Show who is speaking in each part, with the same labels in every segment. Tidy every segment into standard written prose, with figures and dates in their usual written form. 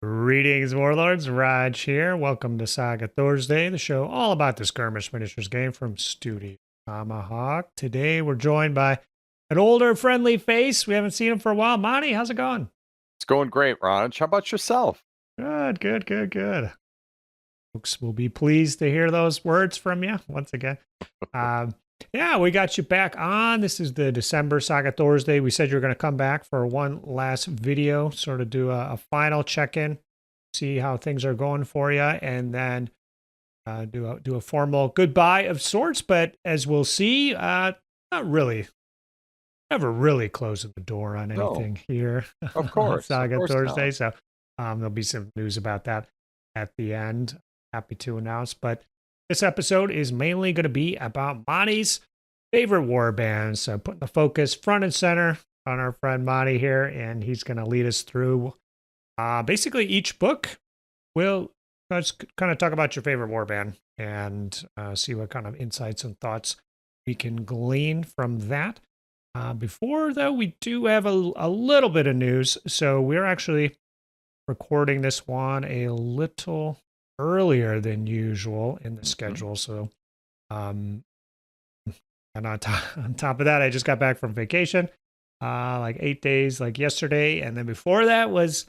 Speaker 1: Greetings, Warlords. Rodge here. Welcome to Saga Thursday, the show all about the skirmish miniatures game from Studio Tomahawk. Today, we're joined by an older, friendly face. We haven't seen him for a while. Monty, how's it going?
Speaker 2: It's going great, Rodge. How about yourself?
Speaker 1: Good. Folks will be pleased to hear those words from you once again. Yeah, we got you back on. This is the December Saga Thursday. We said you were going to come back for one last video, sort of do a final check-in, see how things are going for you, and then do a formal goodbye of sorts. But as we'll see, not really, never really closing the door on anything here.
Speaker 2: Of course,
Speaker 1: Saga
Speaker 2: of course
Speaker 1: Thursday.
Speaker 2: not.
Speaker 1: So there'll be some news about that at the end. Happy to announce, but this episode is mainly going to be about Monty's favorite warbands. So putting the focus front and center on our friend Monty here, and he's going to lead us through basically each book. We'll just kind of talk about your favorite warband and see what kind of insights and thoughts we can glean from that. Before, though, we do have a little bit of news. So we're actually recording this one a little earlier than usual in the schedule. So, and on top of that, I just got back from vacation, like 8 days, like yesterday. And then before that was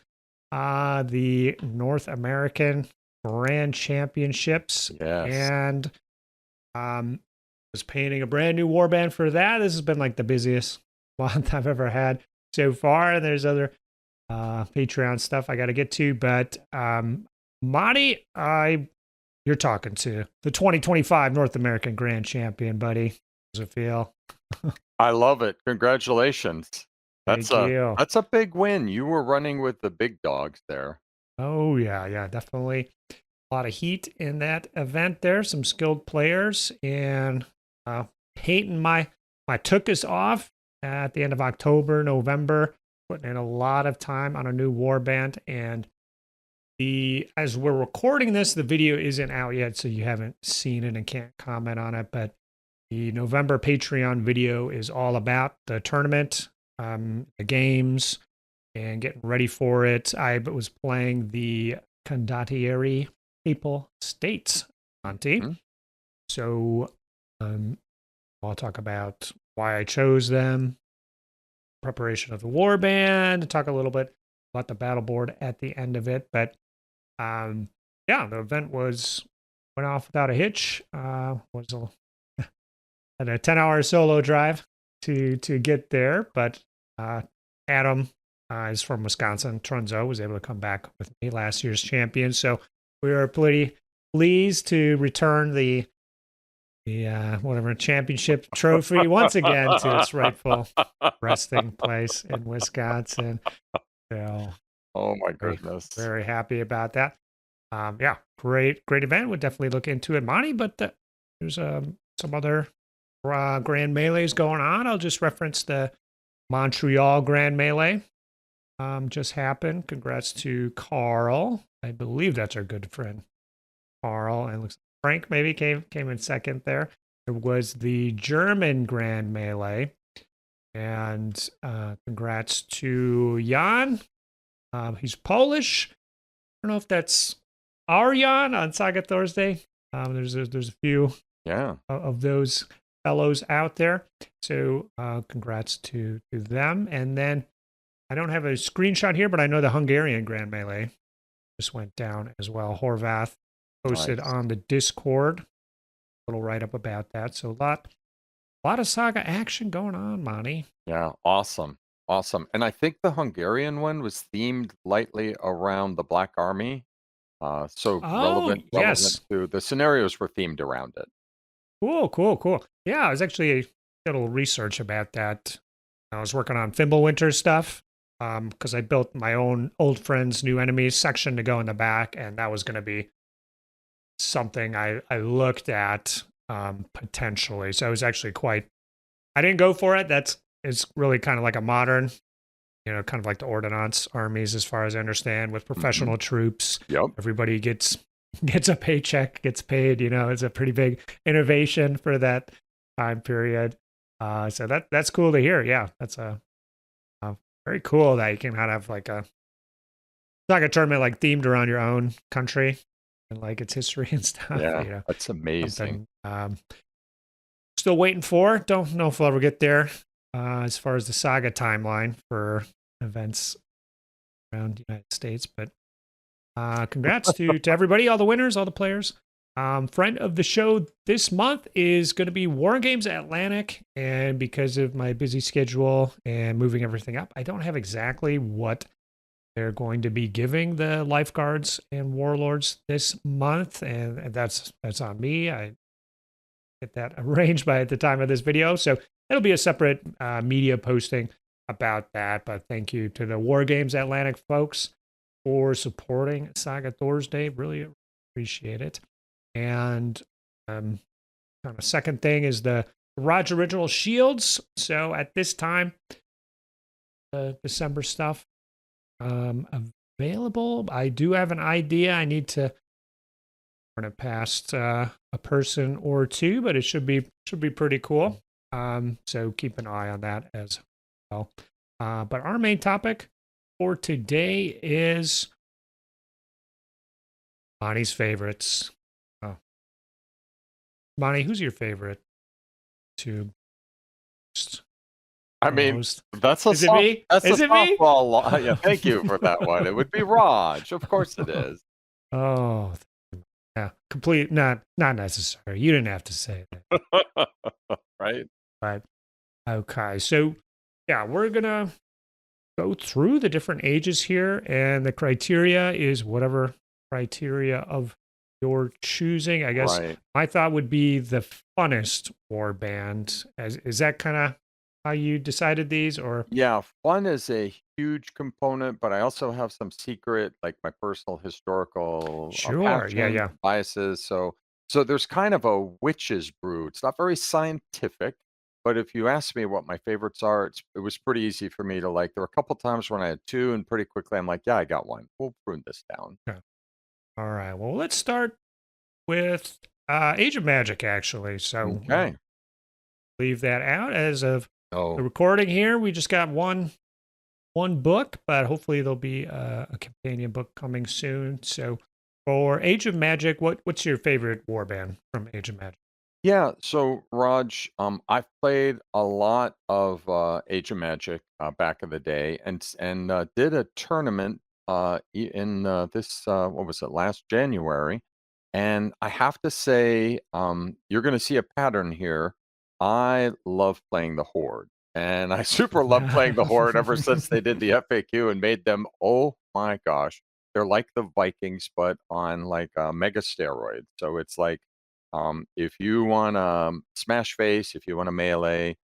Speaker 1: the North American Grand Championships.
Speaker 2: Yes.
Speaker 1: And was painting a brand new warband for that. This has been like the busiest month I've ever had so far. And there's other Patreon stuff I got to get to, but Monty, you're talking to the 2025 North American Grand Champion, buddy. How's it feel?
Speaker 2: I love it. Congratulations.
Speaker 1: Thank you.
Speaker 2: That's a big win. You were running with the big dogs there.
Speaker 1: Oh, yeah, definitely. A lot of heat in that event there. Some skilled players, and hating my took us off at the end of October, November, putting in a lot of time on a new warband, and as we're recording this, the video isn't out yet, so you haven't seen it and can't comment on it. But the November Patreon video is all about the tournament, the games, and getting ready for it. I was playing the Condottieri Papal States, Monty.
Speaker 2: Mm-hmm.
Speaker 1: So I'll talk about why I chose them, preparation of the warband, talk a little bit about the battle board at the end of it. But yeah, the event went off without a hitch. Had a 10-hour solo drive to get there, but Adam is from Wisconsin. Trunzo was able to come back with me, last year's champion. So we were pretty pleased to return the whatever championship trophy once again to its rightful resting place in Wisconsin. So,
Speaker 2: oh my goodness.
Speaker 1: Very happy about that. Yeah, great event. Would definitely look into it, Monty, but there's some other Grand Melees going on. I'll just reference the Montreal Grand Melee. Just happened. Congrats to Carl. I believe that's our good friend, Carl. And looks like Frank maybe came in second there. There was the German Grand Melee. And congrats to Jan. He's Polish. I don't know if that's our Jan on Saga Thursday. There's a few of those fellows out there. So congrats to them. And then I don't have a screenshot here, but I know the Hungarian Grand Melee just went down as well. Horvath posted on the Discord a little write-up about that. So a lot of Saga action going on, Monty.
Speaker 2: Yeah, awesome. And I think the Hungarian one was themed lightly around the Black Army. Relevant to the scenarios were themed around it.
Speaker 1: Cool. Yeah, I was actually a little research about that. I was working on Fimbulwinter stuff because I built my own Old Friends, New Enemies section to go in the back, and that was going to be something I looked at potentially. So I was actually I didn't go for it. It's really kind of like a modern, kind of like the Ordnance armies, as far as I understand, with professional troops.
Speaker 2: Yep.
Speaker 1: Everybody gets a paycheck, gets paid. It's a pretty big innovation for that time period. So that's cool to hear. Yeah, that's a very cool that you can kind of have like Saga tournament like themed around your own country and like its history and stuff.
Speaker 2: Yeah, that's amazing.
Speaker 1: Still waiting for. Don't know if we'll ever get there as far as the Saga timeline for events around the United States. But congrats to everybody, all the winners, all the players. Friend of the show this month is going to be Wargames Atlantic. And because of my busy schedule and moving everything up, I don't have exactly what they're going to be giving the lifeguards and warlords this month. And that's on me. I get that arranged by the time of this video. So it'll be a separate media posting about that. But thank you to the Wargames Atlantic folks for supporting Saga Thursday. Really appreciate it. And kind of second thing is the Rodge original shields. So at this time, the December stuff available. I do have an idea. I need to run it past a person or two, but it should be pretty cool. So keep an eye on that as well. But our main topic for today is Monty's favorites. Oh. Monty, who's your favorite tube?
Speaker 2: I mean,
Speaker 1: Most?
Speaker 2: that's a
Speaker 1: Is it me?
Speaker 2: That's
Speaker 1: Is
Speaker 2: a
Speaker 1: it me?
Speaker 2: softball. Yeah, thank you for that one. It would be Rodge. Of course it is.
Speaker 1: Oh, yeah. Complete. Not necessary. You didn't have to say that.
Speaker 2: Right?
Speaker 1: But okay, so yeah, we're gonna go through the different ages here, and the criteria is whatever criteria of your choosing. I guess
Speaker 2: Right.
Speaker 1: my thought would be the funnest warband. Is that kind of how you decided these, or
Speaker 2: Yeah, fun is a huge component, but I also have some secret, like my personal historical
Speaker 1: sure? Yeah,
Speaker 2: passions,
Speaker 1: yeah.
Speaker 2: biases. So there's kind of a witch's brew. It's not very scientific, but if you ask me what my favorites are, it was pretty easy for me to like. There were a couple times when I had two, and pretty quickly I'm like, yeah, I got one. We'll prune this down.
Speaker 1: Yeah. All right. Well, let's start with Age of Magic, actually. So
Speaker 2: Okay.
Speaker 1: leave that out as of the
Speaker 2: Oh,
Speaker 1: recording here. We just got one book, but hopefully there'll be a companion book coming soon. So for Age of Magic, what's your favorite warband from Age of Magic?
Speaker 2: yeah. So, Raj, I've played a lot of Age of Magic back in the day, and did a tournament in this what was it, last January. And I have to say, you're going to see a pattern here. I love playing the Horde, and I super love playing the Horde ever since they did the FAQ and made them. Oh my gosh, they're like the Vikings, but on like mega steroids. So it's like if you want smash face, if you want a melee,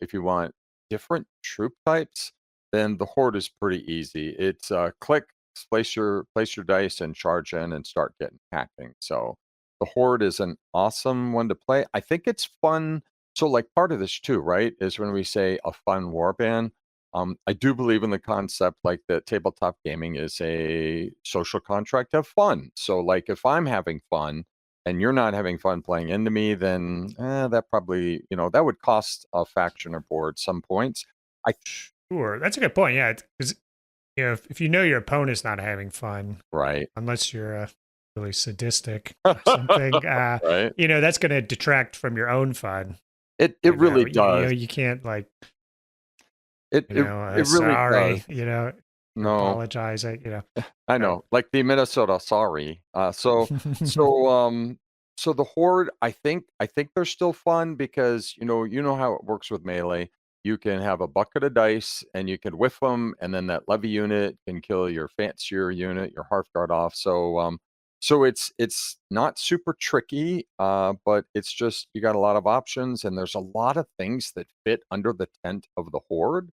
Speaker 2: if you want different troop types, then the Horde is pretty easy. It's click, place your dice, and charge in and start getting hacking. So the Horde is an awesome one to play. I think it's fun. So like part of this too, right, is when we say a fun warband. I do believe in the concept like that tabletop gaming is a social contract to have fun. So like if I'm having fun and you're not having fun playing into me, then that probably, that would cost a faction or board some points.
Speaker 1: Sure, that's a good point. Yeah, because if you know your opponent's not having fun,
Speaker 2: Right.
Speaker 1: unless you're really sadistic or something,
Speaker 2: Right.
Speaker 1: that's going to detract from your own fun.
Speaker 2: It really does.
Speaker 1: You can't like,
Speaker 2: It really
Speaker 1: sorry,
Speaker 2: does. No,
Speaker 1: apologize.
Speaker 2: I know, like the Minnesota sorry. So the Horde, I think they're still fun because you know how it works with melee. You can have a bucket of dice and you can whiff them, and then that levy unit can kill your fancier unit, your Hearthguard off. So it's not super tricky, but it's just you got a lot of options, and there's a lot of things that fit under the tent of the Horde.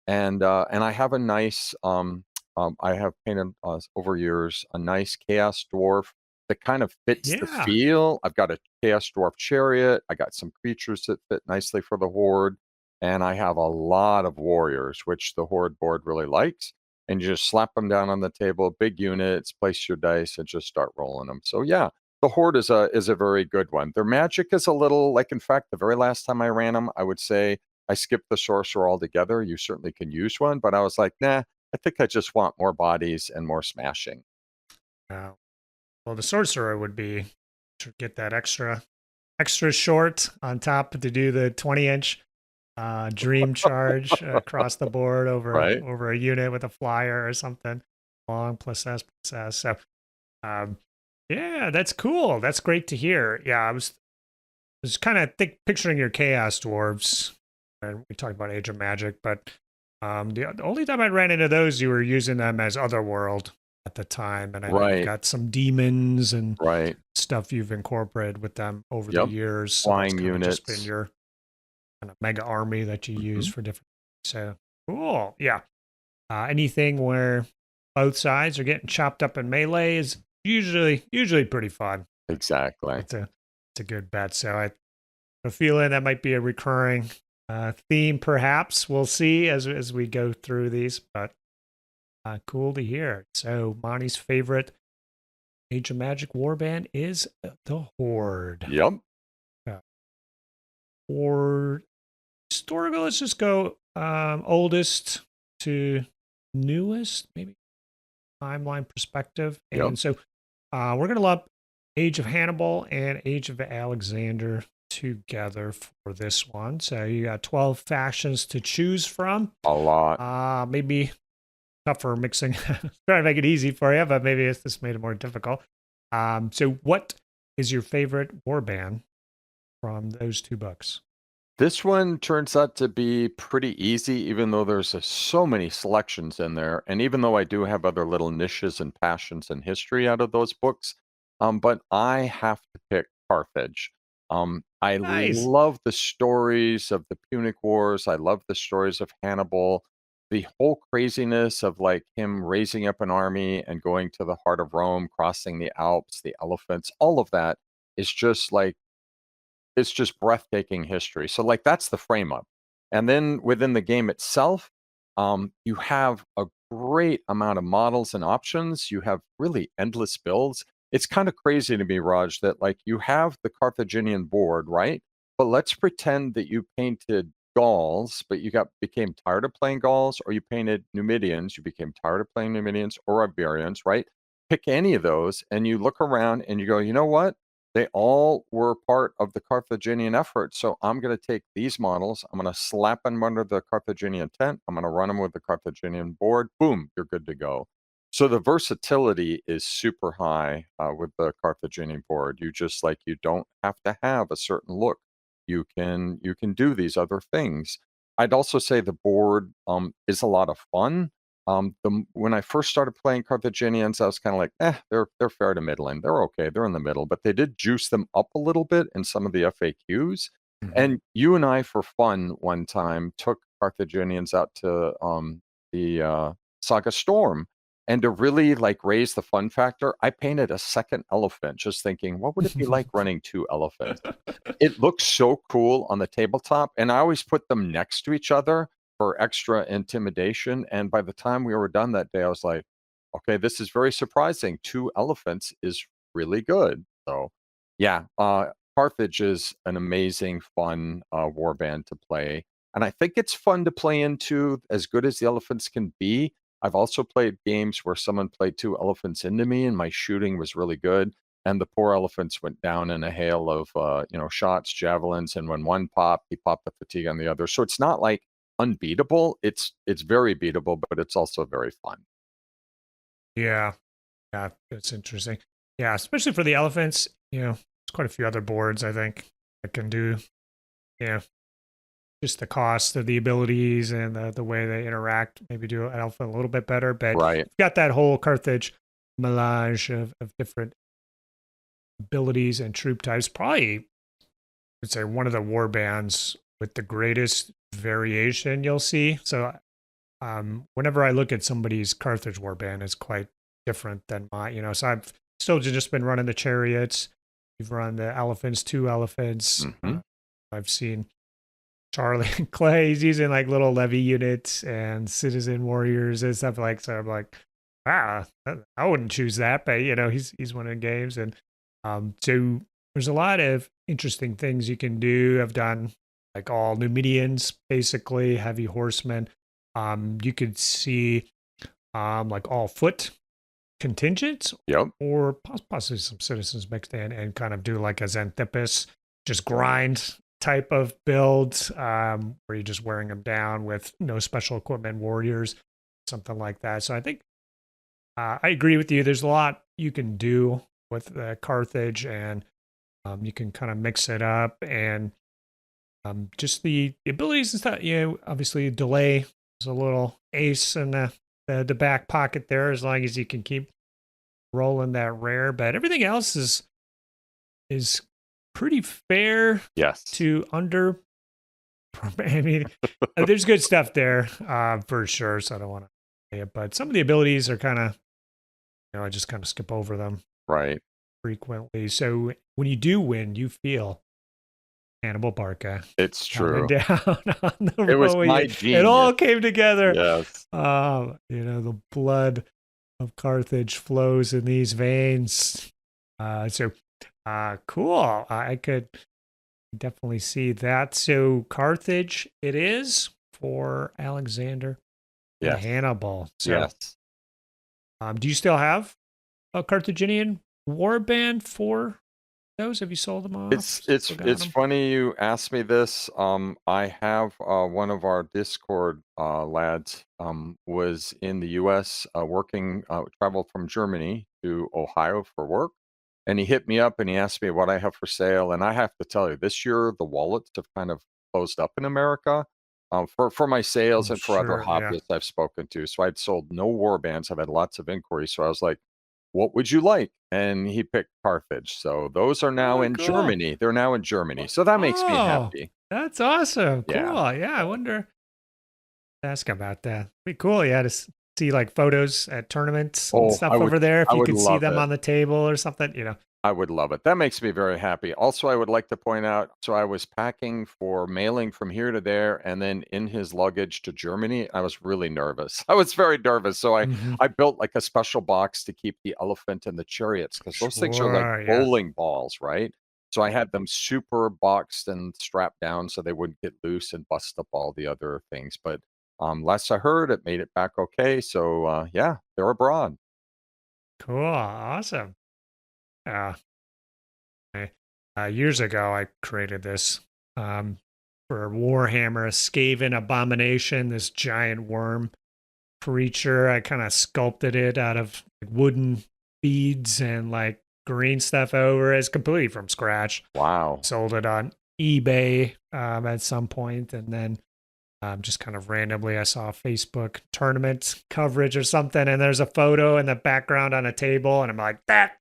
Speaker 2: And I have a nice I have painted over years a nice chaos dwarf that kind of fits the
Speaker 1: Yeah.
Speaker 2: feel. I've got a chaos dwarf chariot. I got some creatures that fit nicely for the Horde, and I have a lot of warriors, which the Horde board really likes. And you just slap them down on the table, big units, place your dice, and just start rolling them. So yeah, the Horde is a very good one. Their magic is a little like, in fact, the very last time I ran them, I would say I skipped the sorcerer altogether. You certainly can use one, but I was like, nah, I think I just want more bodies and more smashing.
Speaker 1: Well, the sorcerer would be to get that extra short on top to do the 20-inch dream charge across the board
Speaker 2: Right?
Speaker 1: over a unit with a flyer or something. Long plus S. So yeah, that's cool. That's great to hear. Yeah, I was kind of picturing your chaos dwarves, and we talked about Age of Magic, but the only time I ran into those, you were using them as Otherworld at the time, and I know you've
Speaker 2: Right.
Speaker 1: got some demons and
Speaker 2: Right.
Speaker 1: stuff you've incorporated with them over the
Speaker 2: Yep.
Speaker 1: years. So that's
Speaker 2: Flying
Speaker 1: kind of just been
Speaker 2: units.
Speaker 1: your kind of mega army that you use
Speaker 2: Mhm.
Speaker 1: for different. So cool. Yeah. Anything where both sides are getting chopped up in melee is usually pretty fun.
Speaker 2: Exactly.
Speaker 1: It's a good bet. So I have a feeling that might be a recurring theme, perhaps. We'll see as we go through these, but cool to hear. So Monty's favorite Age of Magic warband is the Horde.
Speaker 2: Yep.
Speaker 1: Or historical, let's just go oldest to newest, maybe timeline perspective.
Speaker 2: Yep.
Speaker 1: And so we're going to lump Age of Hannibal and Age of Alexander together for this one. So you got 12 factions to choose from.
Speaker 2: A lot.
Speaker 1: Maybe tougher mixing. Trying to make it easy for you, but maybe this made it more difficult. So what is your favorite warband from those two books?
Speaker 2: This one turns out to be pretty easy, even though there's so many selections in there. And even though I do have other little niches and passions and history out of those books, but I have to pick Carthage. I
Speaker 1: Nice.
Speaker 2: love the stories of the Punic Wars. I love the stories of Hannibal. The whole craziness of like him raising up an army and going to the heart of Rome, crossing the Alps, the elephants, all of that is just like it's just breathtaking history. So, like, that's the frame up. And then within the game itself, you have a great amount of models and options. You have really endless builds. It's kind of crazy to me, Raj, that like you have the Carthaginian board, right? But let's pretend that you painted Gauls, but you became tired of playing Gauls, or you painted Numidians, you became tired of playing Numidians or Iberians, right? Pick any of those, and you look around and you go, you know what? They all were part of the Carthaginian effort. So I'm going to take these models, I'm going to slap them under the Carthaginian tent, I'm going to run them with the Carthaginian board. Boom, you're good to go. So the versatility is super high with the Carthaginian board. You don't have to have a certain look. You can do these other things. I'd also say the board is a lot of fun. When I first started playing Carthaginians, I was kind of like, they're fair to middling. They're okay. They're in the middle, but they did juice them up a little bit in some of the FAQs. And you and I, for fun, one time took Carthaginians out to the Saga Storm, and to really like raise the fun factor, I painted a second elephant, just thinking, what would it be like running two elephants? It looks so cool on the tabletop, and I always put them next to each other for extra intimidation. And by the time we were done that day, I was like, okay, this is very surprising. Two elephants is really good. So, yeah, Carthage is an amazing, fun warband to play. And I think it's fun to play into, as good as the elephants can be. I've also played games where someone played two elephants into me, and my shooting was really good. And the poor elephants went down in a hail of, shots, javelins, and when one popped, he popped the fatigue on the other. So it's not like unbeatable. It's very beatable, but it's also very fun.
Speaker 1: Yeah, that's interesting. Yeah, especially for the elephants. There's quite a few other boards I think that can do. Just the cost of the abilities and the way they interact. Maybe do an elephant a little bit better, but
Speaker 2: Right.
Speaker 1: you've got that whole Carthage melange of different abilities and troop types. Probably, I would say, one of the war bands with the greatest variation you'll see. So whenever I look at somebody's Carthage warband, it's quite different than mine. So I've still just been running the chariots. You've run the elephants, two elephants. I've seen Charlie and Clay. He's using like little levy units and citizen warriors and stuff like. So I'm like, I wouldn't choose that, but he's winning games, and so there's a lot of interesting things you can do. I've done like all Numidians, basically heavy horsemen. You could see like all foot contingents,
Speaker 2: Yep.
Speaker 1: or possibly some citizens mixed in, and kind of do like a Xanthipus, just grind type of build, where you're just wearing them down with no special equipment warriors, something like that. So I think I agree with you. There's a lot you can do with Carthage, and you can kind of mix it up, and just the abilities and stuff. Obviously delay is a little ace in the back pocket there, as long as you can keep rolling that rare. But everything else is pretty fair
Speaker 2: Yes.
Speaker 1: to under. I mean, there's good stuff there for sure. So I don't want to say it, but some of the abilities are kind of, I just kind of skip over them
Speaker 2: Right.
Speaker 1: frequently. So when you do win, you feel Hannibal Barca
Speaker 2: It's
Speaker 1: coming
Speaker 2: true.
Speaker 1: down on the
Speaker 2: It was
Speaker 1: road.
Speaker 2: my
Speaker 1: It all
Speaker 2: genius.
Speaker 1: came together.
Speaker 2: Yes.
Speaker 1: The blood of Carthage flows in these veins. Cool. I could definitely see that. So Carthage it is for Alexander and
Speaker 2: Yes.
Speaker 1: Hannibal. So
Speaker 2: Yes.
Speaker 1: do you still have a Carthaginian warband for those? Have you sold them off?
Speaker 2: It's
Speaker 1: Still got
Speaker 2: it's
Speaker 1: 'em?
Speaker 2: funny you asked me this. I have one of our Discord lads was in the U.S. Working, traveled from Germany to Ohio for work, and he hit me up and he asked me what I have for sale. And I have to tell you, this year the wallets have kind of closed up in America. For my sales
Speaker 1: I'm
Speaker 2: and for other
Speaker 1: sure. Yeah.
Speaker 2: hobbyists I've spoken to. So I'd sold no war bands. I've had lots of inquiries. So I was like, what would you like? And he picked Carthage. So those are now
Speaker 1: Oh,
Speaker 2: in
Speaker 1: cool.
Speaker 2: Germany. They're now in Germany. So that makes me
Speaker 1: Oh,
Speaker 2: happy.
Speaker 1: that's awesome. Cool.
Speaker 2: Yeah.
Speaker 1: Yeah. I wonder. Ask about that. Be cool. Yeah, to see like photos at tournaments and
Speaker 2: Oh,
Speaker 1: stuff over there. If
Speaker 2: I
Speaker 1: you
Speaker 2: would
Speaker 1: could see
Speaker 2: love
Speaker 1: them
Speaker 2: it.
Speaker 1: on the table or something.
Speaker 2: I would love it. That makes me very happy. Also, I would like to point out, so I was packing for mailing from here to there and then in his luggage to Germany. I was really nervous. I was very nervous. So I
Speaker 1: Hmm.
Speaker 2: I built like a special box to keep the elephant and the chariots because those things are like
Speaker 1: Sure. Yeah.
Speaker 2: bowling balls, right? So I had them super boxed and strapped down so they wouldn't get loose and bust up all the other things. But last I heard, it made it back okay. So yeah, they're abroad.
Speaker 1: Cool. Awesome. Uh, Years ago, I created this for Warhammer, a Skaven abomination, this giant worm creature. I kind of sculpted it out of wooden beads and like green stuff over. It's completely from scratch.
Speaker 2: Wow.
Speaker 1: Sold it on eBay at some point, and then just kind of randomly I saw a Facebook tournament coverage or something, and there's a photo in the background on a table, and I'm like, that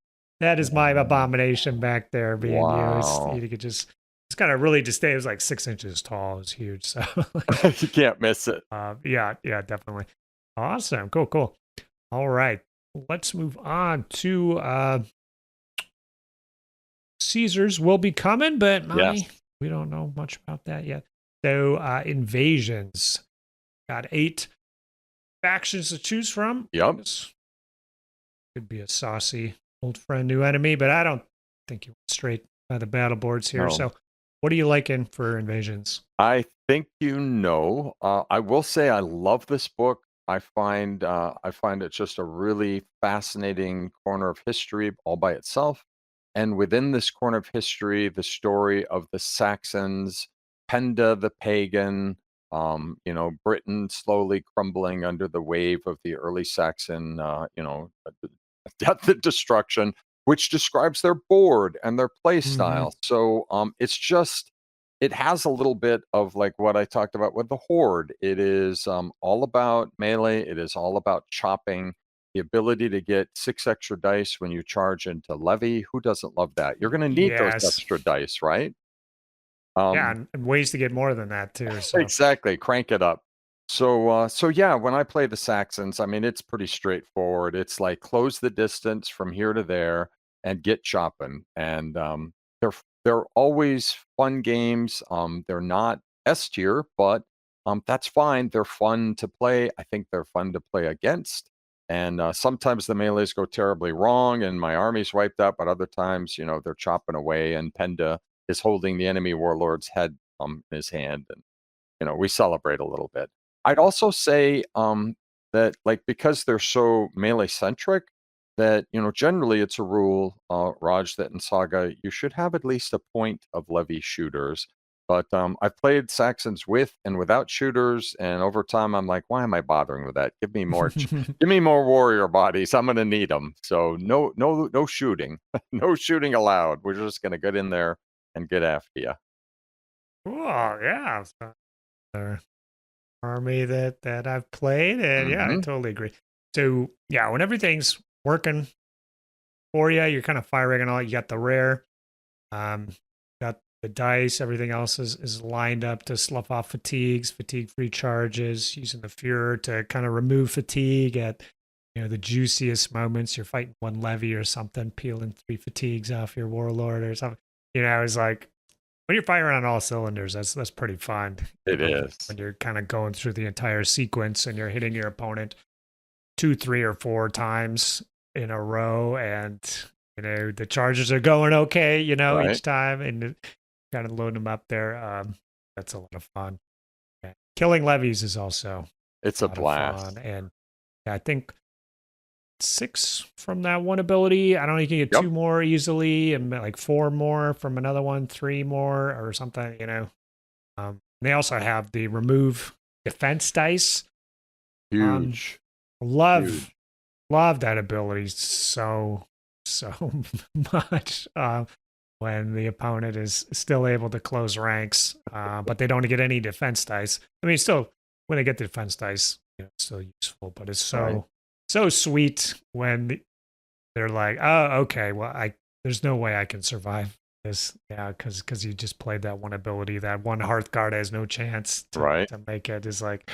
Speaker 1: is my abomination back there being used.
Speaker 2: Wow.
Speaker 1: You could just it's kind of really just it was like 6 inches tall. It was huge. So
Speaker 2: You can't miss it.
Speaker 1: yeah, definitely. Awesome. Cool. All right. Let's move on to Caesars will be coming, but
Speaker 2: Yes.
Speaker 1: we don't know much about that yet. So invasions. Got 8 factions to choose from.
Speaker 2: Yep.
Speaker 1: This could be a saucy old friend, new enemy, but I don't think you went straight by the battle boards here.
Speaker 2: No.
Speaker 1: So what are you liking for invasions?
Speaker 2: I think I will say I love this book. I find it just a really fascinating corner of history all by itself. And within this corner of history, the story of the Saxons, Penda the pagan, Britain slowly crumbling under the wave of the early Saxon, death and destruction, which describes their board and their play
Speaker 1: Mm-hmm.
Speaker 2: style. So it has a little bit of like what I talked about with the horde. It is all about melee. It is all about chopping. The ability to get 6 extra dice when you charge into levy. Who doesn't love that? You're going to need those
Speaker 1: Yes.
Speaker 2: extra dice, right?
Speaker 1: Yeah,
Speaker 2: Um,
Speaker 1: and ways to get more than that too. So
Speaker 2: Exactly, crank it up. So yeah, when I play the Saxons, I mean it's pretty straightforward. It's like close the distance from here to there and get chopping. And they're always fun games. They're not S tier, but that's fine. They're fun to play. I think they're fun to play against. And sometimes the melees go terribly wrong, and my army's wiped out. But other times, they're chopping away, and Penda is holding the enemy warlord's head in his hand, and we celebrate a little bit. I'd also say that, like, because they're so melee centric, that generally it's a rule, Raj, that in Saga you should have at least a point of levy shooters. But I've played Saxons with and without shooters, and over time I'm like, why am I bothering with that? Give me more, give me more warrior bodies. I'm gonna need them. So no shooting, no shooting allowed. We're just gonna get in there and get after you.
Speaker 1: Cool. Yeah. So their army that I've played, and yeah, I
Speaker 2: Hmm.
Speaker 1: totally agree. So yeah, when everything's working for you, you're kind of firing and all. You got the rare, got the dice. Everything else is lined up to slough off fatigues, fatigue-free charges. Using the Fuhrer to kind of remove fatigue at the juiciest moments. You're fighting one levy or something, peeling 3 fatigues off your warlord or something. It's like when you're firing on all cylinders, that's pretty fun.
Speaker 2: It is.
Speaker 1: When you're kind of going through the entire sequence and you're hitting your opponent 2, 3, or 4 times in a row, and the charges are going okay,
Speaker 2: Right.
Speaker 1: each time, and kind of loading them up there. That's a lot of fun. Yeah. Killing levies is also
Speaker 2: It's
Speaker 1: a
Speaker 2: a
Speaker 1: lot of fun,
Speaker 2: blast.
Speaker 1: and I think 6 from that one ability. I don't know, you can get
Speaker 2: Yep.
Speaker 1: 2 more easily, and like 4 more from another one, 3 more or something. They also have the remove defense dice.
Speaker 2: Huge.
Speaker 1: Love
Speaker 2: Huge.
Speaker 1: love that ability so much. When the opponent is still able to close ranks, but they don't get any defense dice. I mean, still, when they get the defense dice, it's still useful, but it's
Speaker 2: Right.
Speaker 1: so sweet when they're like, oh, okay, well, there's no way I can survive this. Yeah, because you just played that one ability, that one Hearthguard has no chance
Speaker 2: Right.
Speaker 1: to make it. Is like,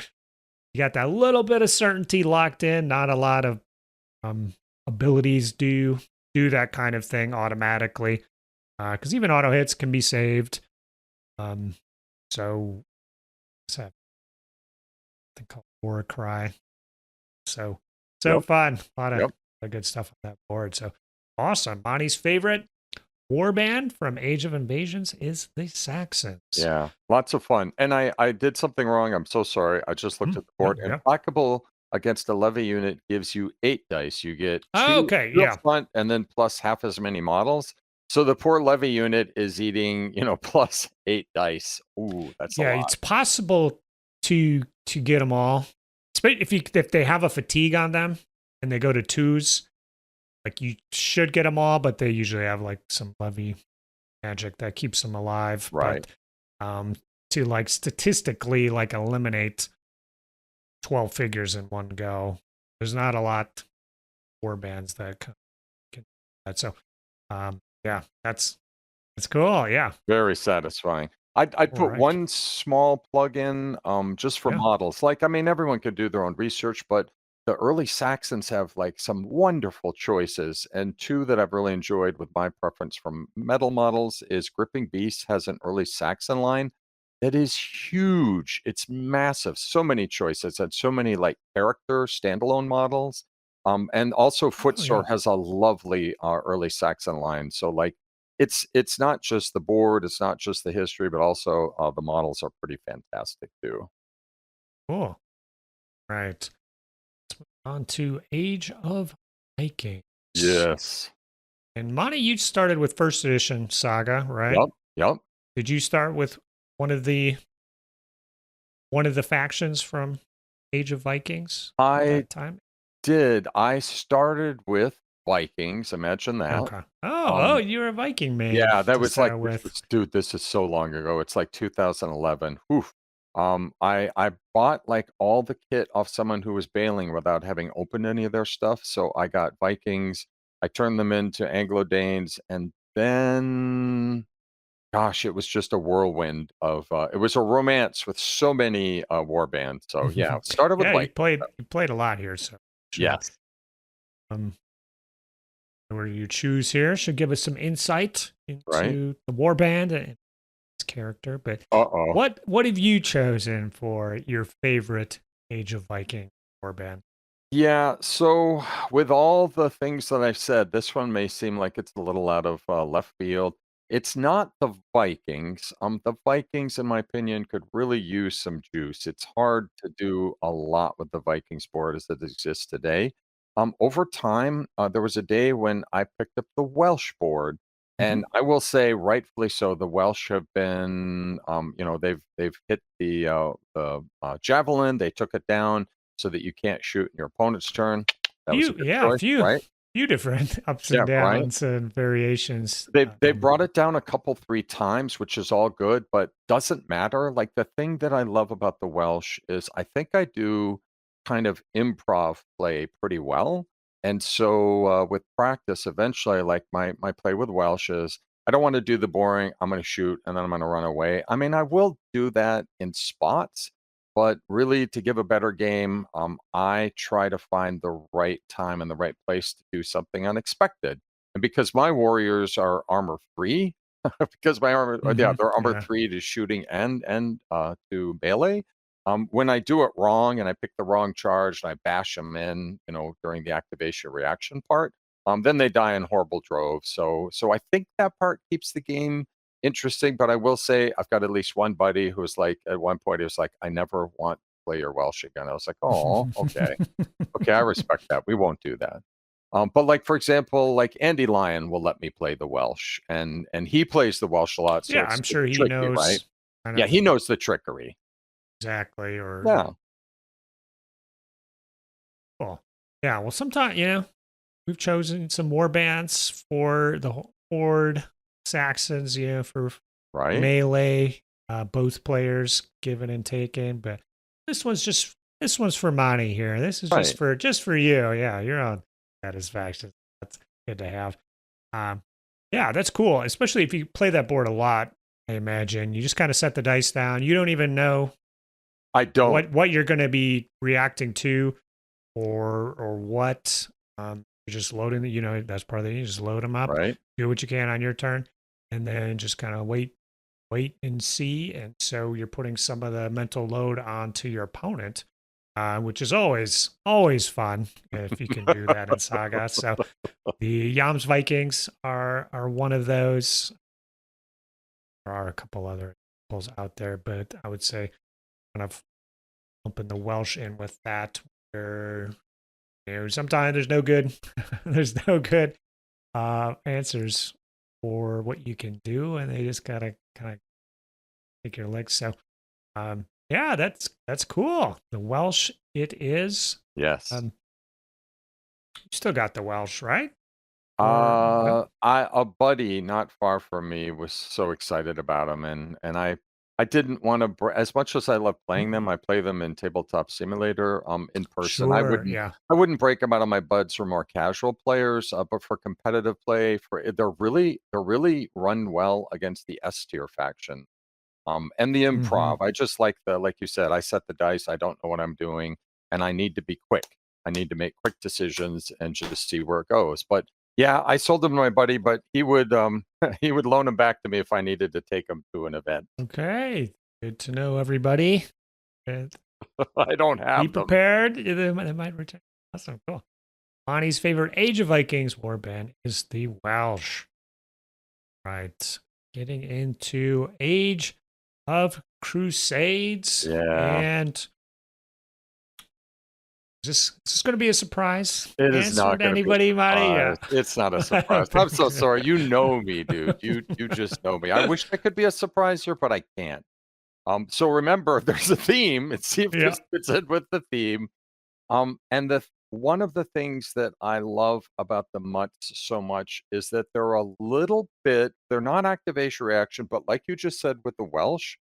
Speaker 1: you got that little bit of certainty locked in. Not a lot of abilities do that kind of thing automatically, because even auto hits can be saved. So what's that thing called War Cry? So
Speaker 2: Yep.
Speaker 1: fun. A lot
Speaker 2: Yep.
Speaker 1: of good stuff on that board. So awesome. Monty's favorite warband from Age of Invasions is the Saxons.
Speaker 2: Yeah. Lots of fun. And I did something wrong. I'm so sorry. I just looked at the board.
Speaker 1: Yeah.
Speaker 2: Implacable against a levy unit gives you 8 dice. You get
Speaker 1: Oh,
Speaker 2: 2
Speaker 1: okay.
Speaker 2: 2 up
Speaker 1: Yeah.
Speaker 2: front and then plus half as many models. So the poor levy unit is eating, plus 8 dice. Ooh, that's a
Speaker 1: Yeah.
Speaker 2: lot.
Speaker 1: It's possible to get them all. If they have a fatigue on them and they go to 2s, like you should get them all, but they usually have like some levy magic that keeps them alive.
Speaker 2: Right.
Speaker 1: But to like statistically like eliminate 12 figures in one go, there's not a lot war bands that can do that. So yeah, that's cool. Yeah.
Speaker 2: Very satisfying. I'd
Speaker 1: All
Speaker 2: put
Speaker 1: right.
Speaker 2: one small plug-in, just for
Speaker 1: Yeah.
Speaker 2: models. Like, I mean, everyone could do their own research, but the early Saxons have, like, some wonderful choices, and 2 that I've really enjoyed with my preference from metal models is Gripping Beast has an early Saxon line that is huge. It's massive. So many choices and so many, like, character standalone models. And also
Speaker 1: Oh yeah.
Speaker 2: Footsore has a lovely, early Saxon line. So, like, it's not just the board, it's not just the history, but also, the models are pretty fantastic too.
Speaker 1: Cool. Right. Let's move on to Age of Vikings.
Speaker 2: Yes.
Speaker 1: And Monty, you started with first edition Saga, right?
Speaker 2: Yep, yep.
Speaker 1: Did you start with one of the factions from Age of Vikings at
Speaker 2: I
Speaker 1: that time?
Speaker 2: I started with Vikings, imagine that.
Speaker 1: Okay. Oh,
Speaker 2: Um,
Speaker 1: you're a Viking man
Speaker 2: yeah, that
Speaker 1: to
Speaker 2: was like
Speaker 1: start with.
Speaker 2: dude, this is so long ago, it's like 2011. Oof. I bought, like, all the kit off someone who was bailing without having opened any of their stuff, so I got Vikings, I turned them into Anglo-Danes, and then gosh, it was just a whirlwind of, it was a romance with so many, war bands, so yeah, started with
Speaker 1: Yeah,
Speaker 2: Vikings.
Speaker 1: you played a lot here, so sure.
Speaker 2: Yes,
Speaker 1: Um, where you choose here should give us some insight
Speaker 2: right?
Speaker 1: into the warband and its character. But
Speaker 2: Uh-oh.
Speaker 1: what have you chosen for your favorite Age of Viking warband?
Speaker 2: Yeah, so with all the things that I've said, this one may seem like it's a little out of, left field. It's not the Vikings. The Vikings, in my opinion, could really use some juice. It's hard to do a lot with the Vikings board as it exists today. Over time, there was a day when I picked up the Welsh board,
Speaker 1: Mhm.
Speaker 2: and I will say, rightfully so, the Welsh have been, they've hit the javelin. They took it down so that you can't shoot in your opponent's turn. That was a
Speaker 1: Few,
Speaker 2: good
Speaker 1: yeah,
Speaker 2: choice,
Speaker 1: few,
Speaker 2: right?
Speaker 1: few different ups
Speaker 2: Yeah,
Speaker 1: and
Speaker 2: right.
Speaker 1: downs and variations.
Speaker 2: They brought it down a couple, 3 times, which is all good, but doesn't matter. Like, the thing that I love about the Welsh is I think I do kind of improv play pretty well, and so, with practice, eventually, like, my play with Welsh is, I don't wanna do the boring, I'm gonna shoot, and then I'm gonna run away. I mean, I will do that in spots, but really, to give a better game, I try to find the right time and the right place to do something unexpected. And because my warriors are armor free, because my armor, yeah,
Speaker 1: Mhm.
Speaker 2: they're armor
Speaker 1: Yeah.
Speaker 2: 3 to shooting and to melee. When I do it wrong and I pick the wrong charge and I bash them in, during the activation reaction part, then they die in horrible droves. So I think that part keeps the game interesting. But I will say I've got at least one buddy who was like, at one point, he was like, "I never want to play your Welsh again." I was like, "Oh, okay, okay, I respect that. We won't do that." But like for example, like Andy Lyon will let me play the Welsh, and he plays the Welsh a lot, so
Speaker 1: Yeah,
Speaker 2: it's
Speaker 1: I'm
Speaker 2: it's
Speaker 1: sure he
Speaker 2: tricky, right?
Speaker 1: knows kind
Speaker 2: Yeah,
Speaker 1: of
Speaker 2: he knows the trickery.
Speaker 1: exactly or
Speaker 2: Yeah,
Speaker 1: well. Yeah, well sometimes, we've chosen some war bands for the horde Saxons, for
Speaker 2: right,
Speaker 1: melee, both players given and taken, but this one's for Monty here. This is
Speaker 2: right.
Speaker 1: just for you. Yeah, your own satisfaction. That's good to have. Um, yeah, that's cool, especially if you play that board a lot. I imagine you just kind of set the dice down. You don't even know
Speaker 2: I don't,
Speaker 1: what you're going to be reacting to, or what. You're just loading. That's part of the. You just load them up,
Speaker 2: right?
Speaker 1: do what you can on your turn, and then just kind of wait and see. And so you're putting some of the mental load onto your opponent, which is always fun if you can do that in Saga. So the Yams Vikings are one of those. There are a couple other examples out there, but I would say kind of lumping the Welsh in with that. Where sometimes there's no good there's no good answers for what you can do, and they just gotta kind of take your legs. So yeah, that's cool. The Welsh it is.
Speaker 2: Yes.
Speaker 1: You still got the Welsh, right? Or no?
Speaker 2: A buddy not far from me was so excited about them, and I didn't want to as much as I love playing them.
Speaker 1: Mm,
Speaker 2: I play them in Tabletop Simulator, in person. I
Speaker 1: sure,
Speaker 2: wouldn't
Speaker 1: yeah.
Speaker 2: I wouldn't break them out of my buds for more casual players, but for competitive play, they're really run well against the S tier faction. And the
Speaker 1: Hmm.
Speaker 2: improv. I just like you said, I set the dice. I don't know what I'm doing, and I need to be quick. I need to make quick decisions and just see where it goes. But yeah, I sold them to my buddy, but he would he would loan them back to me if I needed to take them to an event.
Speaker 1: Okay, good to know, everybody. And
Speaker 2: I don't
Speaker 1: be
Speaker 2: have them.
Speaker 1: prepared. They might return. Awesome, cool. Bonnie's favorite Age of Vikings warband is the Welsh. Right. Getting into Age of Crusades.
Speaker 2: Yeah,
Speaker 1: And is this going to be a surprise
Speaker 2: it is
Speaker 1: answer
Speaker 2: not
Speaker 1: to
Speaker 2: going to be a
Speaker 1: anybody, Marty? Yeah.
Speaker 2: surprise. It's not a
Speaker 1: I
Speaker 2: surprise.
Speaker 1: don't
Speaker 2: I'm
Speaker 1: think
Speaker 2: so
Speaker 1: so.
Speaker 2: sorry. You know me, dude. You just know me. I wish I could be a surprise here, but I can't. So remember, there's a theme, and see if
Speaker 1: Yeah.
Speaker 2: this fits in with the theme. And one of the things that I love about the mutts so much is that they're not activation reaction, but like you just said with the Welsh,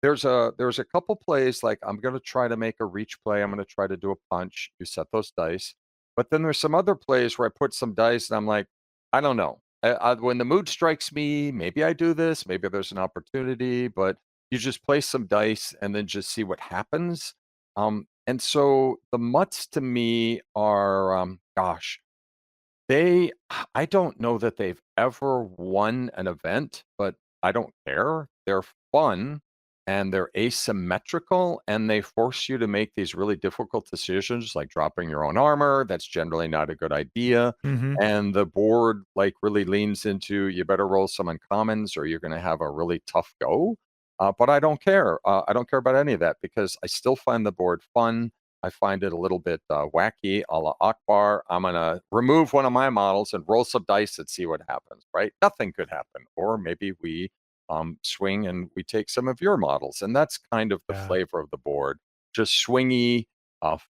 Speaker 2: there's a couple plays like I'm gonna try to make a reach play, I'm gonna try to do a punch, you set those dice. But then there's some other plays where I put some dice and I'm like, I don't know. When the mood strikes me, maybe I do this, maybe there's an opportunity, but you just play some dice and then just see what happens. And so the mutts to me are, gosh, they, I don't know that they've ever won an event, but I don't care. They're fun. and they're asymmetrical, and they force you to make these really difficult decisions, like dropping your own armor. That's generally not a good idea.
Speaker 1: Mm-hmm.
Speaker 2: And the board like really leans into you better roll some uncommons or you're going to have a really tough go. But I don't care. I don't care about any of that because I still find the board fun. I find it a little bit wacky, a la Akbar. I'm going to remove one of my models and roll some dice and see what happens, right? Nothing could happen. Or maybe we swing and we take some of your models. And that's kind of the
Speaker 1: Yeah.
Speaker 2: flavor of the board. Just swingy,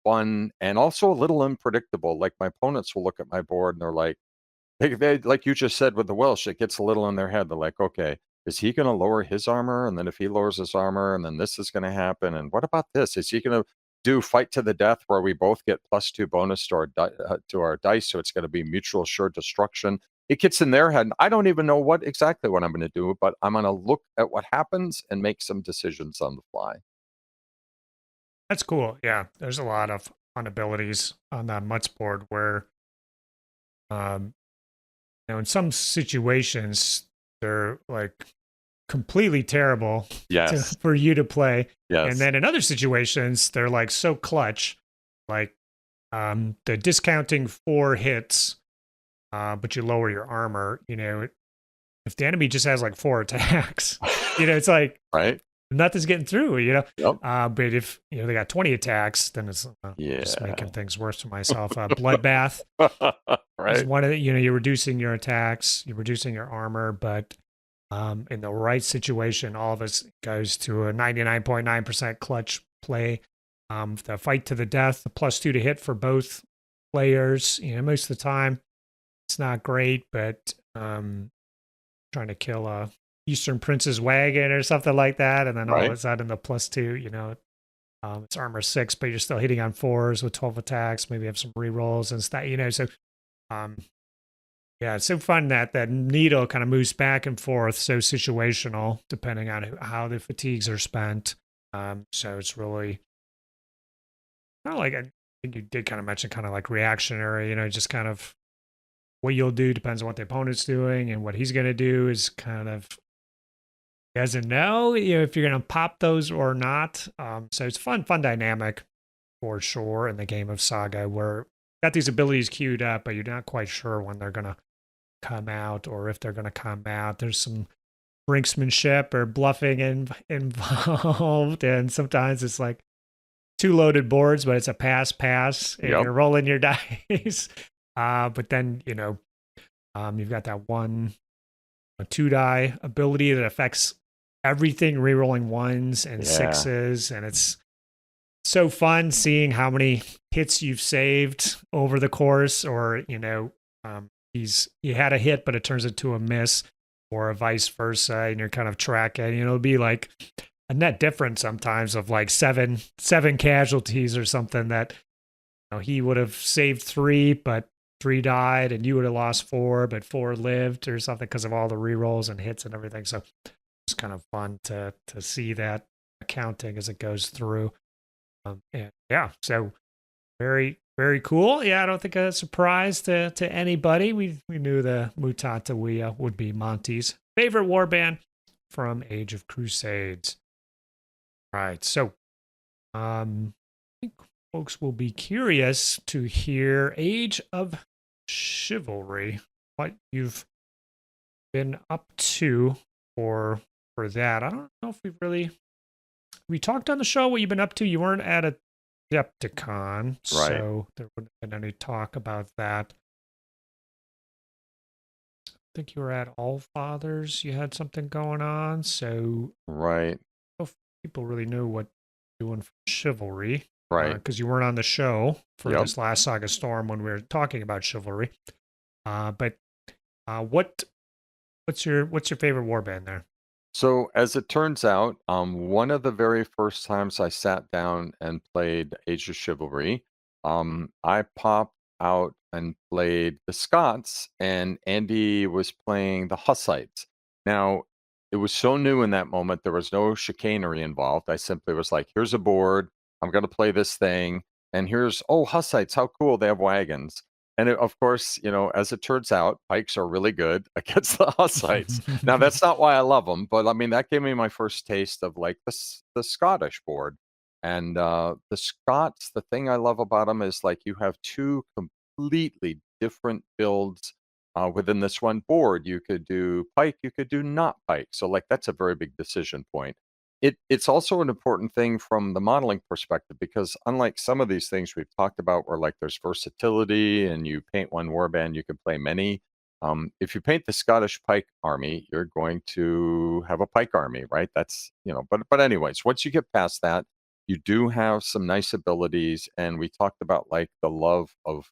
Speaker 2: fun, and also a little unpredictable. Like my opponents will look at my board and they're like, they like you just said with the Welsh, it gets a little in their head. They're like, okay, is he going to lower his armor? And then if he lowers his armor, and then this is going to happen. And what about this? Is he going to do fight to the death where we both get +2 bonus to our dice? So it's going to be mutual assured destruction. It gets in their head. And I don't even know exactly what I'm going to do, but I'm going to look at what happens and make some decisions on the fly.
Speaker 1: That's cool. Yeah, there's a lot of fun abilities on that Mutts board where, in some situations they're like completely terrible
Speaker 2: Yes.
Speaker 1: for you to play,
Speaker 2: Yes.
Speaker 1: and then in other situations they're like so clutch, like the discounting 4 hits, but you lower your armor. If the enemy just has like 4 attacks, it's like
Speaker 2: right.
Speaker 1: nothing's getting through,
Speaker 2: Yep.
Speaker 1: but if they got 20 attacks, then it's just making things worse for myself. Bloodbath
Speaker 2: right.
Speaker 1: is one of the, you're reducing your attacks, you're reducing your armor, but in the right situation, all of us goes to a 99.9% clutch play. The fight to the death, the +2 to hit for both players. Most of the time it's not great, but trying to kill a Eastern Prince's wagon or something like that, and then all of a sudden the +2, it's armor 6, but you're still hitting on 4s with 12 attacks. Maybe have some rerolls and stuff, So, yeah, it's so fun that needle kind of moves back and forth, so situational depending on how the fatigues are spent. So it's really kind of like, I think you did kind of mention kind of like reactionary. Just kind of what you'll do depends on what the opponent's doing, and what he's going to do is kind of doesn't know, if you're going to pop those or not. So it's fun dynamic for sure in the game of Saga, where you got these abilities queued up, but you're not quite sure when they're going to come out or if they're going to come out. There's some brinksmanship or bluffing involved, and sometimes it's like 2 loaded boards, but it's a pass, and you're rolling your dice. But then you've got that a 2-die ability that affects everything, rerolling 1s and 6s, and it's so fun seeing how many hits you've saved over the course, or you had a hit but it turns into a miss, or vice versa, and you're kind of tracking. It'll be like a net difference sometimes of like seven casualties or something, that he would have saved 3, but 3 died, and you would have lost 4, but 4 lived or something because of all the rerolls and hits and everything. So it's kind of fun to see that accounting as it goes through. And yeah, so very, very cool. Yeah, I don't think a surprise to anybody. We knew the Mutatawia would be Monty's favorite warband from Age of Crusades. Right, so I think folks will be curious to hear Age of Chivalry, what you've been up to for that. I don't know if we talked on the show what you've been up to. You weren't at a Adepticon, so there wouldn't have been any talk about that. I think you were at All Fathers. You had something going on, so I don't know if people really knew what you're doing for Chivalry, because you weren't on the show for this last Saga Storm when we were talking about Chivalry. But what's your favorite warband there?
Speaker 2: So as it turns out, one of the very first times I sat down and played Age of Chivalry, I popped out and played the Scots, and Andy was playing the Hussites. Now, it was so new in that moment, there was no chicanery involved. I simply was like, here's a board, I'm going to play this thing, and Hussites, how cool, they have wagons. of course, as it turns out, pikes are really good against the Hussites. Now, that's not why I love them, but I mean, that gave me my first taste of like the Scottish board. And the Scots, the thing I love about them is like you have two completely different builds within this one board. You could do pike, you could do not pike. So, like, that's a very big decision point. It's also an important thing from the modeling perspective because unlike some of these things we've talked about where like there's versatility and you paint one warband, you can play many. If you paint the Scottish pike army, you're going to have a pike army, right? That's, but anyways, once you get past that, you do have some nice abilities. And we talked about like the love of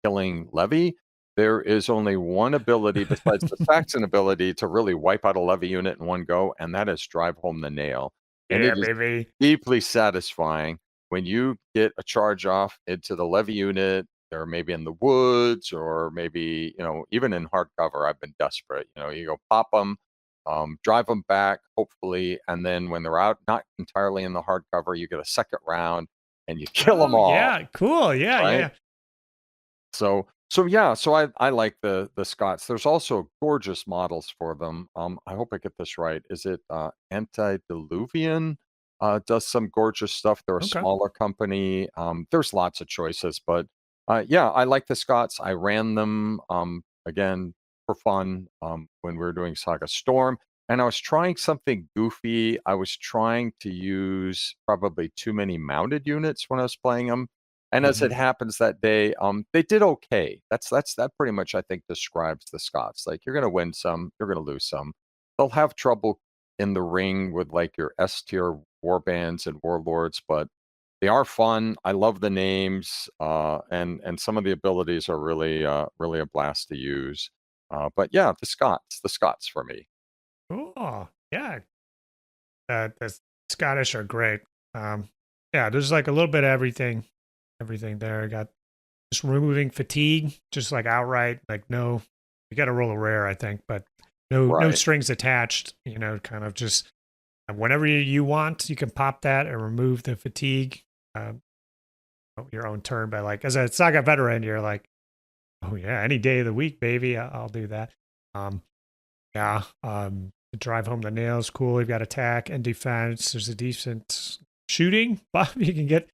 Speaker 2: killing levy. There is only one ability besides the Saxon ability to really wipe out a levy unit in one go, and that is drive home the nail. And
Speaker 1: Yeah,
Speaker 2: it is
Speaker 1: baby.
Speaker 2: deeply satisfying when you get a charge off into the levy unit. They're maybe in the woods or maybe, even in hardcover, I've been desperate. You go pop them, drive them back, hopefully, and then when they're out, not entirely in the hardcover, you get a second round and you kill them
Speaker 1: Oh,
Speaker 2: all,
Speaker 1: yeah. Cool. Yeah,
Speaker 2: right?
Speaker 1: yeah.
Speaker 2: So yeah, so I like the Scots. There's also gorgeous models for them. I hope I get this right. Is it Antediluvian? Does some gorgeous stuff. They're a
Speaker 1: Okay.
Speaker 2: smaller company. There's lots of choices, but yeah, I like the Scots. I ran them again for fun when we were doing Saga Storm, and I was trying something goofy. I was trying to use probably too many mounted units when I was playing them. And as it happens that day, they did okay. That pretty much I think describes the Scots. Like you're gonna win some, you're gonna lose some. They'll have trouble in the ring with like your S tier warbands and warlords, but they are fun. I love the names, and some of the abilities are really a blast to use. But yeah, the Scots for me.
Speaker 1: Cool. Yeah. The Scottish are great. Yeah, there's like a little bit of everything there. I got just removing fatigue, just like outright, like no, you got to roll a rare, I think, but no
Speaker 2: Right.
Speaker 1: strings attached. Kind of just whenever you want, you can pop that and remove the fatigue. Your own turn, but like as a Saga veteran, you're like, oh yeah, any day of the week, baby, I'll do that. Yeah. Drive home the nails, cool. You've got attack and defense. There's a decent shooting buff. You get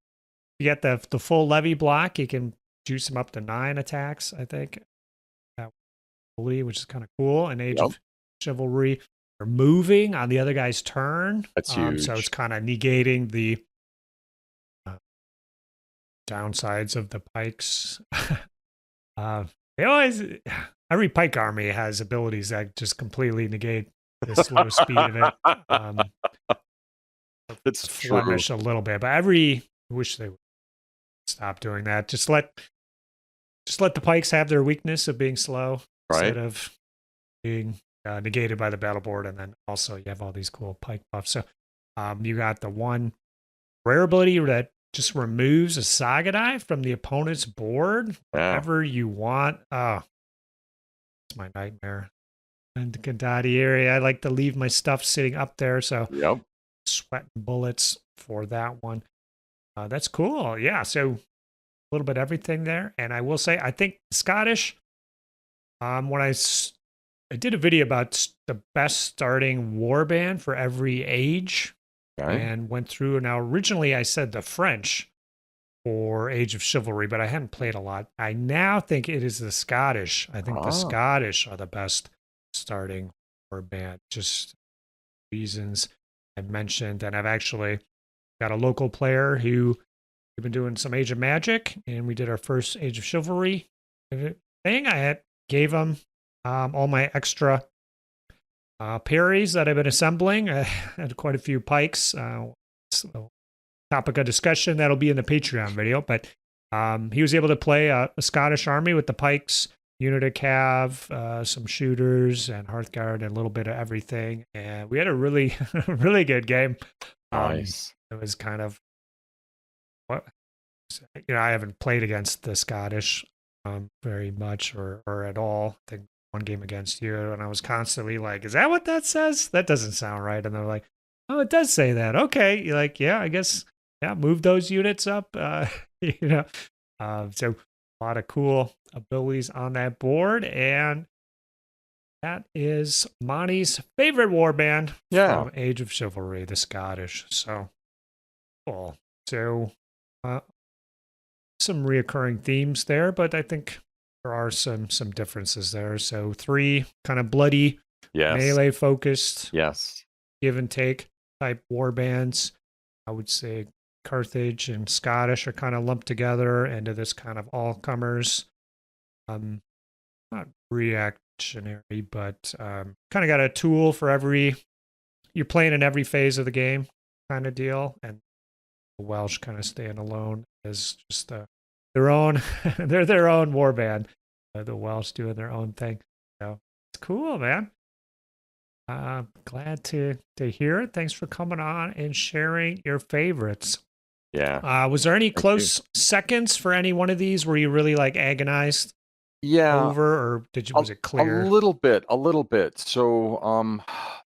Speaker 1: the full levy block. You can juice them up to 9 attacks, I think. Which is kind of cool. An Age of Chivalry. They're moving on the other guy's turn.
Speaker 2: That's huge.
Speaker 1: So it's kind of negating the downsides of the pikes. They always every pike army has abilities that just completely negate the slow speed of it.
Speaker 2: It's
Speaker 1: Flemish a little bit, but I wish they would stop doing that. Just let the pikes have their weakness of being slow instead of being negated by the battle board, and then also you have all these cool pike buffs. So you got the one rare ability that just removes a Saga die from the opponent's board whenever you want. Oh, it's my nightmare. And the Gandati area, I like to leave my stuff sitting up there, so sweating bullets for that one. That's cool. Yeah, so a little bit of everything there. And I will say, I think Scottish, when I did a video about the best starting warband for every age, and went through. Now, originally I said the French for Age of Chivalry, but I hadn't played a lot. I now think it is the Scottish. I think the Scottish are the best starting warband. Just reasons I mentioned, and I've actually got a local player who we've been doing some Age of Magic, and we did our first Age of Chivalry thing. I gave him all my extra parries that I've been assembling. I had quite a few pikes. So topic of discussion that'll be in the Patreon video, but he was able to play a Scottish army with the pikes, unit of cav, some shooters and Hearthguard, and a little bit of everything. And we had a really, really good game.
Speaker 2: Nice.
Speaker 1: It was kind of I haven't played against the Scottish very much or at all. I think one game against you, and I was constantly like, is that what that says? That doesn't sound right. And they're like, oh, it does say that. Okay. You're like, yeah, I guess, yeah, move those units up. So A lot of cool abilities on that board, and that is Monty's favorite warband
Speaker 2: Yeah.
Speaker 1: from Age of Chivalry, the Scottish. So cool. So uh, some reoccurring themes there, but I think there are some differences there. So 3 kind of bloody
Speaker 2: Yes.
Speaker 1: melee focused
Speaker 2: Yes.
Speaker 1: give and take type warbands. I would say Carthage and Scottish are kind of lumped together into this kind of all comers. Not reactionary, but kind of got a tool for every, you're playing in every phase of the game kind of deal. And the Welsh kind of stand alone as just their own, they're their own warband. The Welsh doing their own thing. So it's cool, man. Glad to hear it. Thanks for coming on and sharing your favorites.
Speaker 2: Yeah.
Speaker 1: Was there any
Speaker 2: Thank you.
Speaker 1: close seconds for any one of these where you really like agonized
Speaker 2: Yeah.
Speaker 1: over, or was it
Speaker 2: A
Speaker 1: clear?
Speaker 2: little bit, a little bit. So,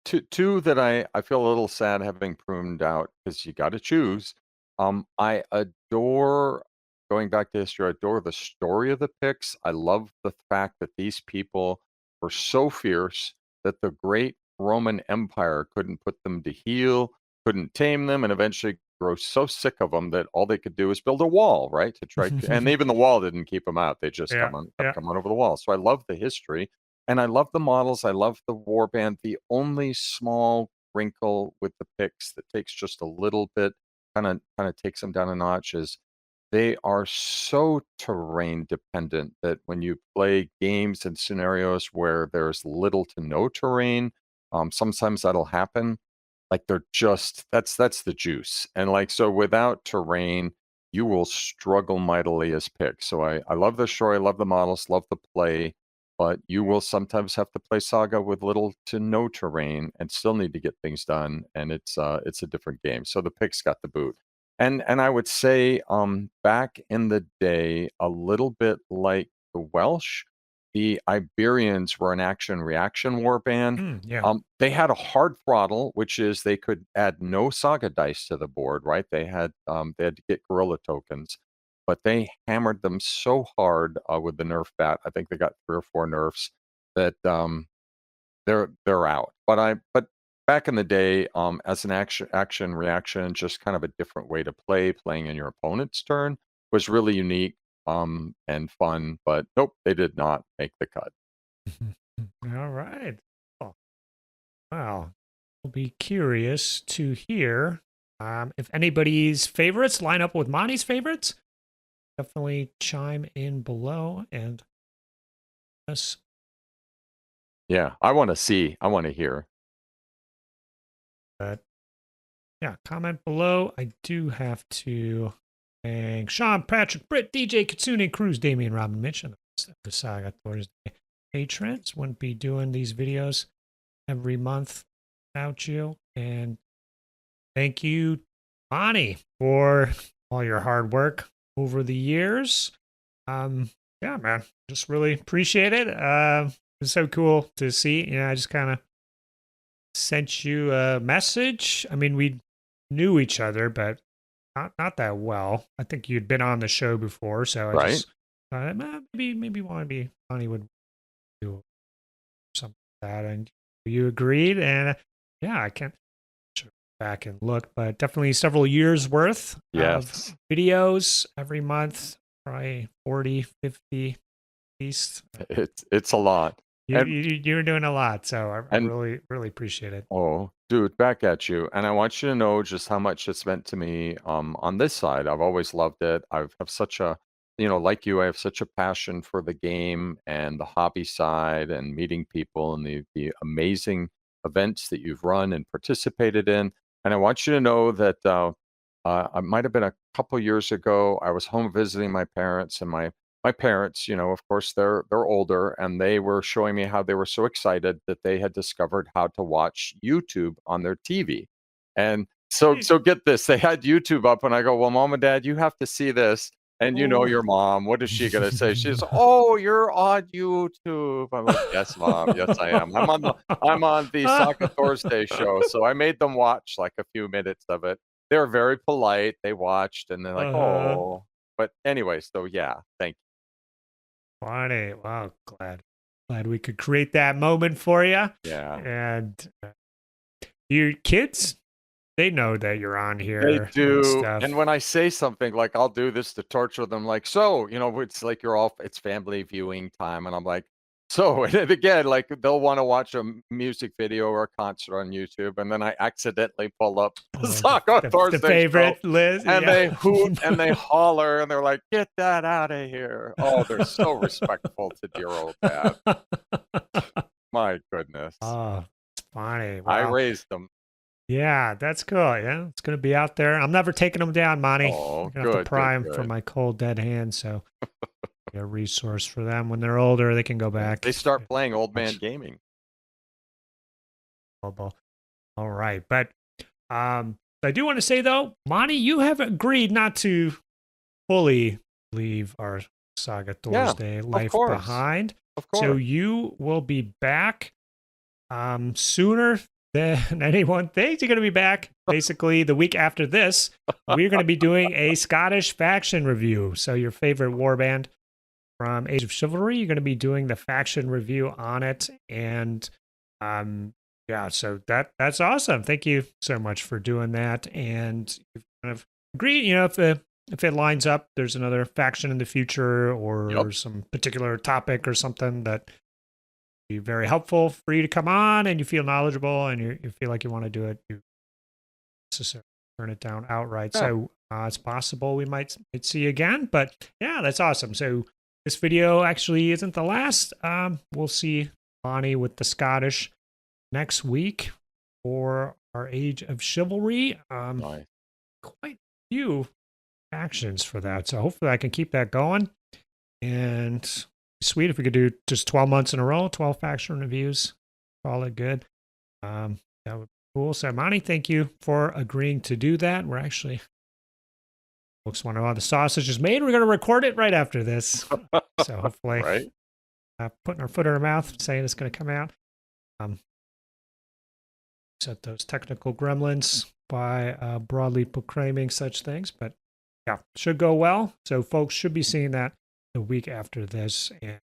Speaker 2: two that I feel a little sad having pruned out because you got to choose. I adore going back to history. I adore the story of the Picts. I love the fact that these people were so fierce that the great Roman Empire couldn't put them to heel, couldn't tame them, and eventually grow so sick of them that all they could do is build a wall, right? To try to, and even the wall didn't keep them out. They just
Speaker 1: Yeah,
Speaker 2: kept
Speaker 1: yeah.
Speaker 2: coming over the wall. So I love the history and I love the models. I love the warband. The only small wrinkle with the Picts that takes just a little bit, kind of takes them down a notch is they are so terrain dependent that when you play games and scenarios where there's little to no terrain, sometimes that'll happen. Like they're just that's the juice. And like so without terrain, you will struggle mightily as Picts. So I love the story, I love the models, love the play, but you will sometimes have to play Saga with little to no terrain and still need to get things done. And it's a different game. So the Picts got the boot. And I would say back in the day, a little bit like the Welsh, the Iberians were an action reaction warband.
Speaker 1: Yeah.
Speaker 2: They had a hard throttle, which is they could add no Saga dice to the board, right? They had to get gorilla tokens, but they hammered them so hard with the nerf bat. I think they got 3 or 4 nerfs that they're out. But back in the day, as an action reaction, just kind of a different way to play, playing in your opponent's turn was really unique and fun. But nope, they did not make the cut.
Speaker 1: All right. Oh, wow. I'll be curious to hear if anybody's favorites line up with Monty's favorites. Definitely chime in below and us.
Speaker 2: Yeah, I want to see. I want to hear.
Speaker 1: But yeah, comment below. I do have to thank Sean, Patrick, Britt, DJ, Kitsune, Cruz, Damian, Robin, Mitch, and the Saga Thursday patrons. Wouldn't be doing these videos every month without you. And thank you, Monty, for all your hard work over the years. Yeah, man, just really appreciate it. It's so cool to see. You know, I just kind of sent you a message. I mean, we knew each other, but not that well. I think you'd been on the show before, so I
Speaker 2: Right?
Speaker 1: just thought maybe want to be Monty would do something like that, and you agreed. And yeah, I can't back and look, but definitely several years worth
Speaker 2: Yes.
Speaker 1: of videos every month, probably 40, 50 at least.
Speaker 2: It's a lot. And
Speaker 1: You're doing a lot, so I
Speaker 2: and
Speaker 1: really, really appreciate it.
Speaker 2: oh, dude, back at you. And I want you to know just how much it's meant to me on this side. I've always loved it. I have such a, like you, I have such a passion for the game and the hobby side and meeting people and the amazing events that you've run and participated in. And I want you to know that I might have been a couple years ago. I was home visiting my parents, and my parents, of course, they're older, and they were showing me how they were so excited that they had discovered how to watch YouTube on their TV. And so get this, they had YouTube up, and I go, "Well, mom and dad, you have to see this." And
Speaker 1: Oh.
Speaker 2: your mom, what is she gonna say? She's, "Oh, you're on YouTube." I'm like, "Yes, mom, yes, I am. I'm on the Saga Thursday show." So I made them watch like a few minutes of it. They were very polite. They watched and they're like,
Speaker 1: Uh-huh.
Speaker 2: "Oh." But anyway, so yeah, thank you.
Speaker 1: Funny. Wow, glad we could create that moment for you.
Speaker 2: Yeah.
Speaker 1: And your kids, they know that you're on
Speaker 2: They
Speaker 1: here and
Speaker 2: do,
Speaker 1: stuff.
Speaker 2: and when I say something like, I'll do this to torture them, like, "So," it's like you're all it's family viewing time, and I'm like, "So," and then again, like, they'll wanna watch a music video or a concert on YouTube, and then I accidentally pull up the
Speaker 1: Oh,
Speaker 2: Saga
Speaker 1: the
Speaker 2: Thursday show,
Speaker 1: favorite list.
Speaker 2: and
Speaker 1: Yeah.
Speaker 2: they hoot and they holler, and they're like, "Get that out of here." Oh, they're so respectful to dear old dad. My goodness.
Speaker 1: Oh, it's funny.
Speaker 2: I
Speaker 1: Wow.
Speaker 2: raised them.
Speaker 1: Yeah, that's cool. Yeah, it's gonna be out there. I'm never taking them down, Monty.
Speaker 2: Oh,
Speaker 1: I'm gonna have to
Speaker 2: good,
Speaker 1: pry
Speaker 2: good,
Speaker 1: them from
Speaker 2: good.
Speaker 1: my cold dead hands. So, be a resource for them when they're older. They can go back.
Speaker 2: They start playing old man
Speaker 1: Watch
Speaker 2: gaming.
Speaker 1: football. All right, but I do want to say though, Monty, you have agreed not to fully leave our Saga
Speaker 2: Yeah,
Speaker 1: Thursday
Speaker 2: of
Speaker 1: life
Speaker 2: course,
Speaker 1: behind.
Speaker 2: of
Speaker 1: So
Speaker 2: course.
Speaker 1: you will be back sooner than anyone thinks. You're going to be back basically the week after this. We're going to be doing a Scottish faction review. So your favorite warband from Age of Chivalry, you're going to be doing the faction review on it. And yeah, so that's awesome. Thank you so much for doing that. And you've kind of agreed, if it lines up, there's another faction in the future or
Speaker 2: Yep.
Speaker 1: some particular topic or something that be very helpful for you to come on and you feel knowledgeable and you feel like you want to do it, you necessarily turn it down outright.
Speaker 2: Yeah.
Speaker 1: So it's possible we might see you again, but yeah, that's awesome. So this video actually isn't the last. We'll see Bonnie with the Scottish next week for our Age of Chivalry.
Speaker 2: Nice.
Speaker 1: Quite a few actions for that. So hopefully I can keep that going. And sweet if we could do just 12 months in a row, 12 faction reviews. Call it good. That would be cool. So Monty, thank you for agreeing to do that. We're actually folks want to know how the sausage is made. We're going to record it right after this. So hopefully
Speaker 2: Right?
Speaker 1: putting our foot in our mouth, saying it's going to come out. Set those technical gremlins by broadly proclaiming such things. But yeah, should go well. So folks should be seeing that the week after this. And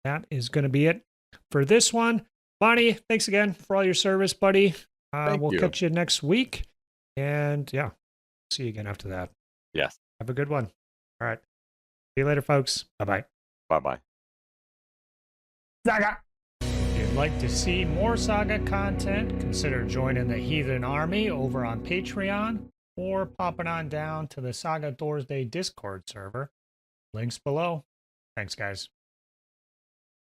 Speaker 1: that is going to be it for this one. Bonnie, thanks again for all your service, buddy. We'll
Speaker 2: you.
Speaker 1: catch you next week. And yeah, see you again after that.
Speaker 2: Yes.
Speaker 1: Have a good one. All right. See you later, folks. Bye-bye.
Speaker 2: Bye-bye.
Speaker 1: Saga! If you'd like to see more Saga content, consider joining the Heathen Army over on Patreon or popping on down to the Saga Thursday Discord server. Links below. Thanks, guys.